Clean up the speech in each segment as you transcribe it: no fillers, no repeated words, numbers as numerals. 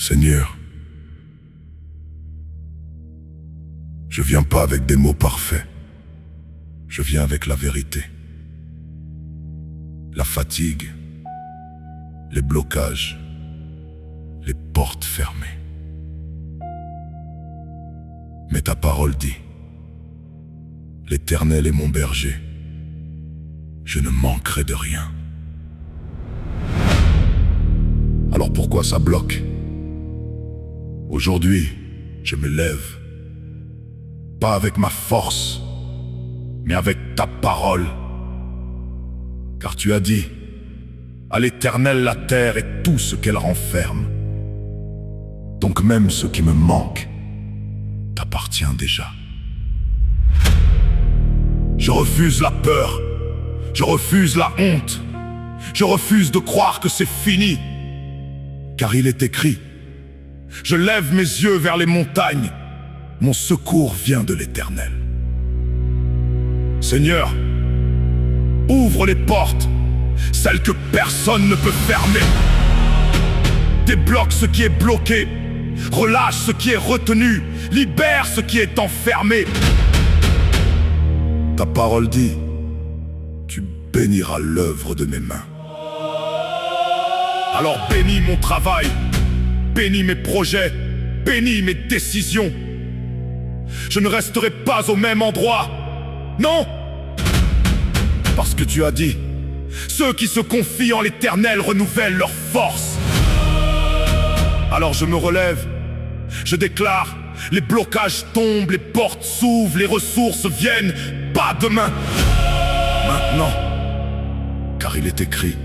Seigneur, je viens pas avec des mots parfaits. Je viens avec la vérité. La fatigue, les blocages, les portes fermées. Mais ta parole dit, l'Éternel est mon berger, je ne manquerai de rien. Alors pourquoi ça bloque? Aujourd'hui, je me lève, pas avec ma force, mais avec ta parole. Car tu as dit, à l'Éternel la terre et tout ce qu'elle renferme. Donc même ce qui me manque t'appartient déjà. Je refuse la peur, je refuse la honte, je refuse de croire que c'est fini. Car il est écrit, je lève mes yeux vers les montagnes, mon secours vient de l'Éternel. Seigneur, ouvre les portes, celles que personne ne peut fermer. Débloque ce qui est bloqué, relâche ce qui est retenu, libère ce qui est enfermé. Ta parole dit, tu béniras l'œuvre de mes mains. Alors bénis mon travail, bénis mes projets, bénis mes décisions. Je ne resterai pas au même endroit, non! Parce que tu as dit, ceux qui se confient en l'Éternel renouvellent leur force. Alors je me relève, je déclare, les blocages tombent, les portes s'ouvrent, les ressources viennent, pas demain, maintenant. Car il est écrit,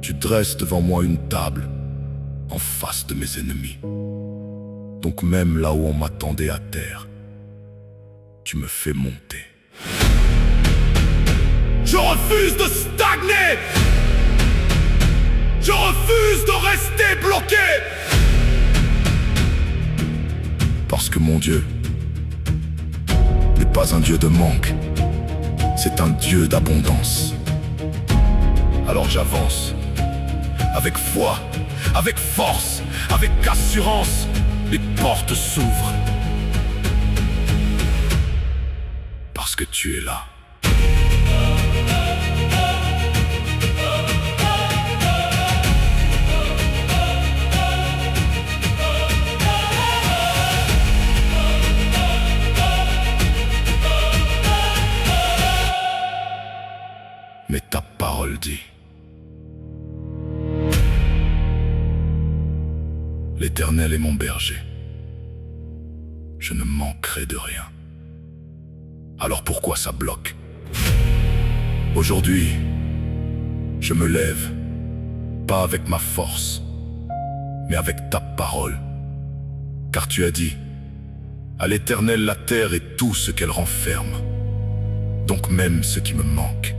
tu dresses devant moi une table en face de mes ennemis. Donc même là où on m'attendait à terre, tu me fais monter. Je refuse de stagner. Je refuse de rester bloqué. Parce que mon Dieu n'est pas un Dieu de manque, c'est un Dieu d'abondance. Alors j'avance, avec foi, avec force, avec assurance, les portes s'ouvrent. Parce que tu es là. Mais ta parole dit, l'Éternel est mon berger, je ne manquerai de rien. Alors pourquoi ça bloque? Aujourd'hui, je me lève, pas avec ma force, mais avec ta parole. Car tu as dit, à l'Éternel la terre et tout ce qu'elle renferme. Donc même ce qui me manque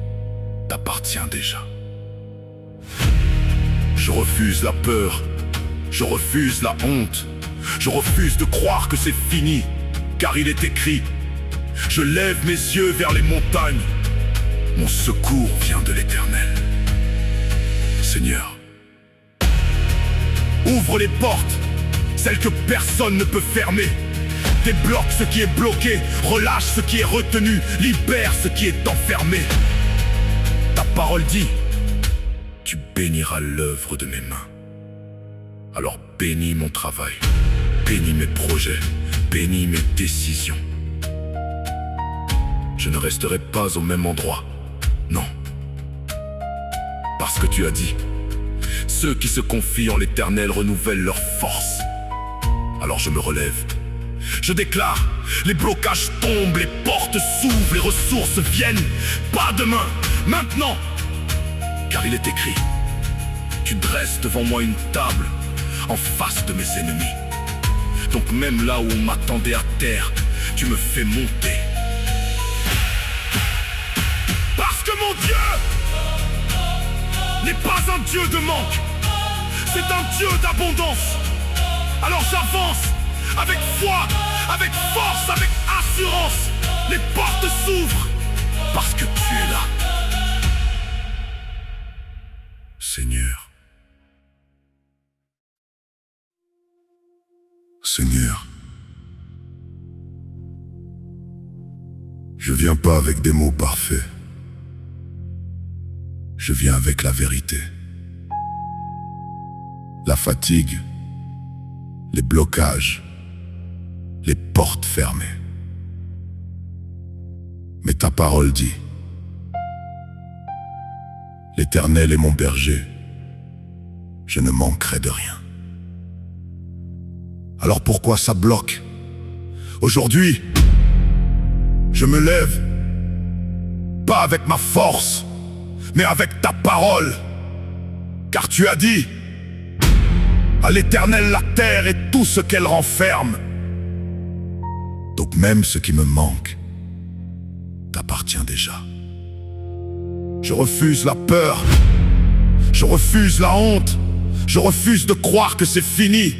t'appartient déjà. Je refuse la peur, je refuse la honte, je refuse de croire que c'est fini, car il est écrit, je lève mes yeux vers les montagnes, mon secours vient de l'Éternel. Seigneur, ouvre les portes, celles que personne ne peut fermer. Débloque ce qui est bloqué, relâche ce qui est retenu, libère ce qui est enfermé. Ta parole dit, tu béniras l'œuvre de mes mains. Alors bénis mon travail, bénis mes projets, bénis mes décisions. Je ne resterai pas au même endroit, non. Parce que tu as dit, ceux qui se confient en l'Éternel renouvellent leur force. Alors je me relève, je déclare, les blocages tombent, les portes s'ouvrent, les ressources viennent, pas demain, maintenant. Car il est écrit, tu dresses devant moi une table en face de mes ennemis. Donc même là où on m'attendait à terre, tu me fais monter. Parce que mon Dieu n'est pas un Dieu de manque, c'est un Dieu d'abondance. Alors j'avance avec foi, avec force, avec assurance. Les portes s'ouvrent parce que tu es là. Seigneur, Seigneur, je viens pas avec des mots parfaits. Je viens avec la vérité. La fatigue, les blocages, les portes fermées. Mais ta parole dit: l'Éternel est mon berger, je ne manquerai de rien. Alors pourquoi ça bloque? Aujourd'hui, je me lève, pas avec ma force, mais avec ta parole. Car tu as dit: à l'Éternel la terre et tout ce qu'elle renferme. Donc même ce qui me manque t'appartient déjà. Je refuse la peur, je refuse la honte, je refuse de croire que c'est fini.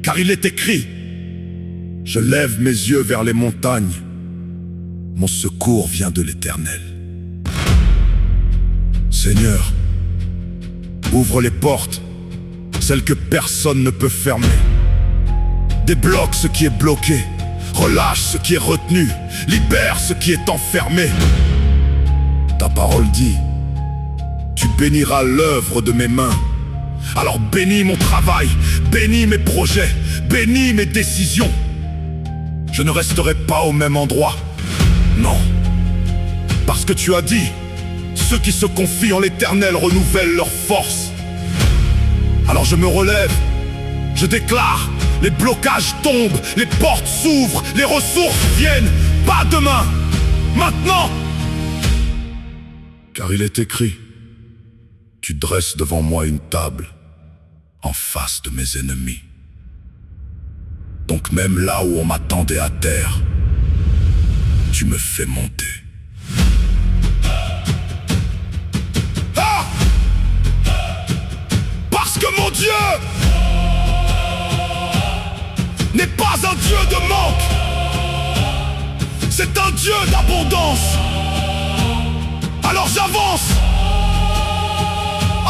Car il est écrit: je lève mes yeux vers les montagnes, mon secours vient de l'Éternel. Seigneur, ouvre les portes, celles que personne ne peut fermer. Débloque ce qui est bloqué, relâche ce qui est retenu, libère ce qui est enfermé. Ta parole dit: tu béniras l'œuvre de mes mains. Alors bénis mon travail, bénis mes projets, bénis mes décisions. Je ne resterai pas au même endroit, non. Parce que tu as dit: ceux qui se confient en l'Éternel renouvellent leur force. Alors je me relève, je déclare: les blocages tombent, les portes s'ouvrent, les ressources viennent, pas demain, maintenant. Car il est écrit: tu dresses devant moi une table en face de mes ennemis. Donc même là où on m'attendait à terre, tu me fais monter. Ah! Parce que mon Dieu n'est pas un Dieu de manque, c'est un Dieu d'abondance. Alors j'avance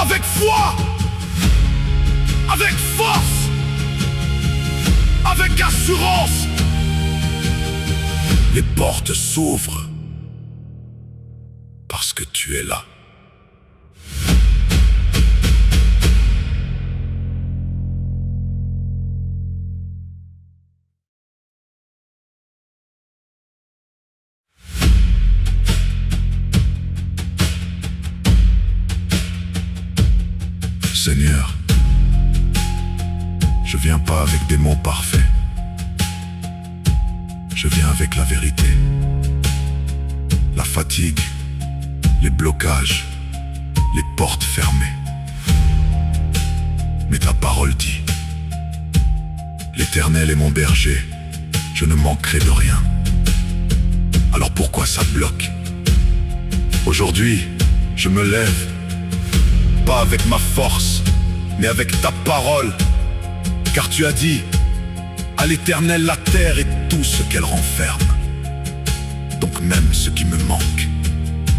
avec foi, avec force, avec assurance. Les portes s'ouvrent parce que tu es là. Seigneur, je viens pas avec des mots parfaits. Je viens avec la vérité. La fatigue, les blocages, les portes fermées. Mais ta parole dit: l'Éternel est mon berger, je ne manquerai de rien. Alors pourquoi ça bloque? Aujourd'hui, je me lève, pas avec ma force, mais avec ta parole. Car tu as dit: à l'Éternel la terre et tout ce qu'elle renferme. Donc même ce qui me manque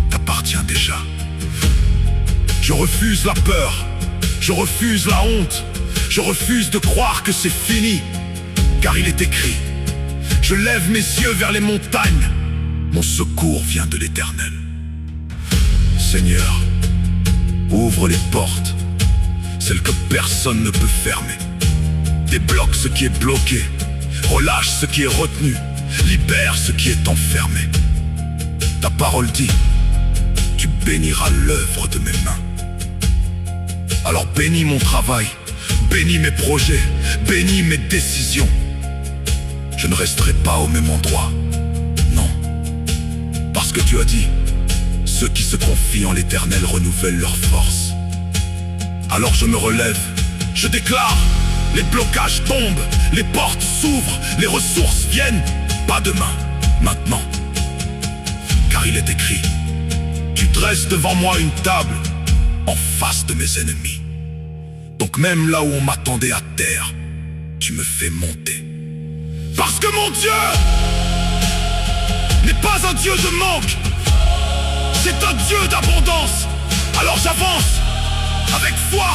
t'appartient déjà. Je refuse la peur, je refuse la honte, je refuse de croire que c'est fini. Car il est écrit: je lève mes yeux vers les montagnes, mon secours vient de l'Éternel. Seigneur, ouvre les portes, celles que personne ne peut fermer. Débloque ce qui est bloqué, relâche ce qui est retenu, libère ce qui est enfermé. Ta parole dit: tu béniras l'œuvre de mes mains. Alors bénis mon travail, bénis mes projets, bénis mes décisions. Je ne resterai pas au même endroit, non. Parce que tu as dit: ceux qui se confient en l'Éternel renouvellent leur force. Alors je me relève, je déclare: les blocages tombent, les portes s'ouvrent, les ressources viennent, pas demain, maintenant. Car il est écrit: tu dresses devant moi une table en face de mes ennemis. Donc même là où on m'attendait à terre, tu me fais monter. Parce que mon Dieu n'est pas un Dieu de manque, c'est un Dieu d'abondance. Alors j'avance avec foi,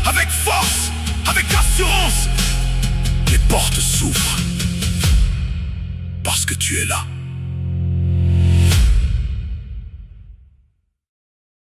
avec force, avec assurance. Les portes s'ouvrent. souffre. Parce que tu es là.